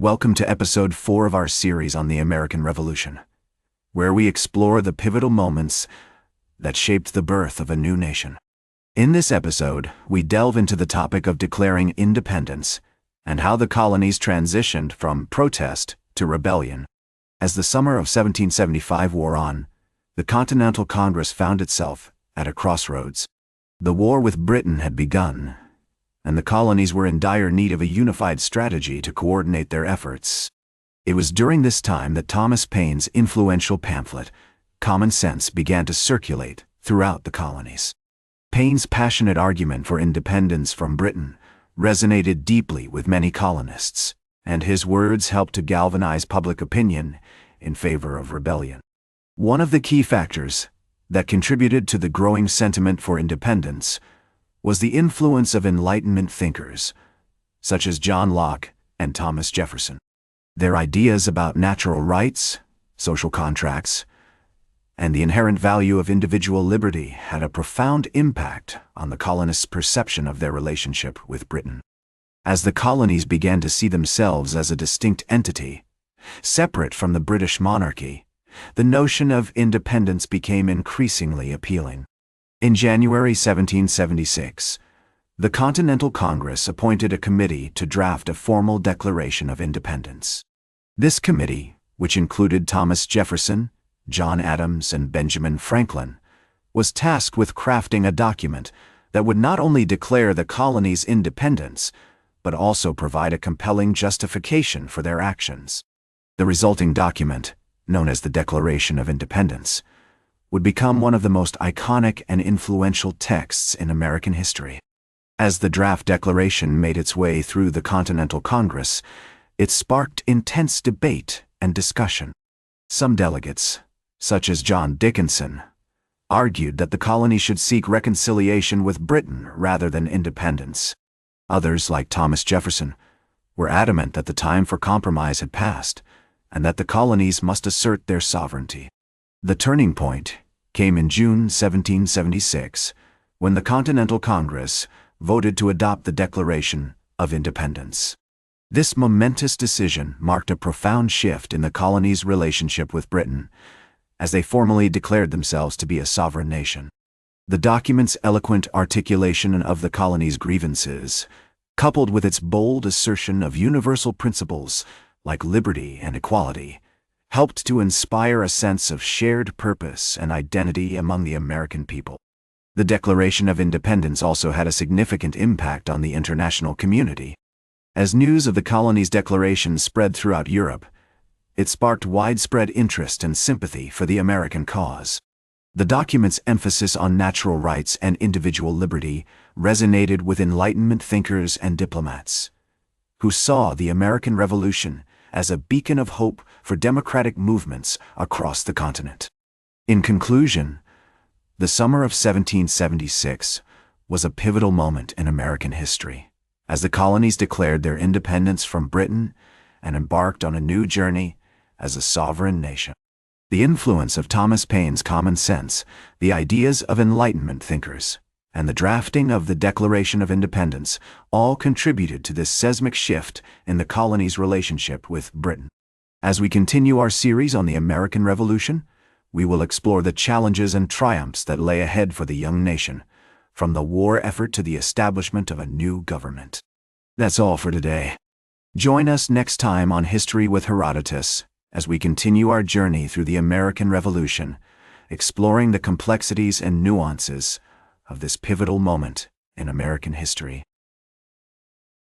Welcome to episode 4 of our series on the American Revolution, where we explore the pivotal moments that shaped the birth of a new nation. In this episode, we delve into the topic of declaring independence and how the colonies transitioned from protest to rebellion. As the summer of 1775 wore on, the Continental Congress found itself at a crossroads. The war with Britain had begun, and the colonies were in dire need of a unified strategy to coordinate their efforts. It was during this time that Thomas Paine's influential pamphlet, Common Sense, began to circulate throughout the colonies. Paine's passionate argument for independence from Britain resonated deeply with many colonists, and his words helped to galvanize public opinion in favor of rebellion. One of the key factors that contributed to the growing sentiment for independence was the influence of Enlightenment thinkers, such as John Locke and Thomas Jefferson. Their ideas about natural rights, social contracts, and the inherent value of individual liberty had a profound impact on the colonists' perception of their relationship with Britain. As the colonies began to see themselves as a distinct entity, separate from the British monarchy, the notion of independence became increasingly appealing. In January 1776, the Continental Congress appointed a committee to draft a formal Declaration of Independence. This committee, which included Thomas Jefferson, John Adams, and Benjamin Franklin, was tasked with crafting a document that would not only declare the colonies' independence, but also provide a compelling justification for their actions. The resulting document, known as the Declaration of Independence, would become one of the most iconic and influential texts in American history. As the draft declaration made its way through the Continental Congress, it sparked intense debate and discussion. Some delegates, such as John Dickinson, argued that the colonies should seek reconciliation with Britain rather than independence. Others, like Thomas Jefferson, were adamant that the time for compromise had passed and that the colonies must assert their sovereignty. The turning point came in June 1776, when the Continental Congress voted to adopt the Declaration of Independence. This momentous decision marked a profound shift in the colonies' relationship with Britain, as they formally declared themselves to be a sovereign nation. The document's eloquent articulation of the colonies' grievances, coupled with its bold assertion of universal principles like liberty and equality, helped to inspire a sense of shared purpose and identity among the American people. The Declaration of Independence also had a significant impact on the international community. As news of the colonies' declaration spread throughout Europe, it sparked widespread interest and sympathy for the American cause. The document's emphasis on natural rights and individual liberty resonated with Enlightenment thinkers and diplomats, who saw the American Revolution as a beacon of hope for democratic movements across the continent. In conclusion, the summer of 1776 was a pivotal moment in American history, as the colonies declared their independence from Britain and embarked on a new journey as a sovereign nation. The influence of Thomas Paine's Common Sense, the ideas of Enlightenment thinkers, and the drafting of the Declaration of Independence all contributed to this seismic shift in the colonies' relationship with Britain. As we continue our series on the American Revolution, we will explore the challenges and triumphs that lay ahead for the young nation, from the war effort to the establishment of a new government. That's all for today. Join us next time on History with Herodotus, as we continue our journey through the American Revolution, exploring the complexities and nuances of this pivotal moment in American history.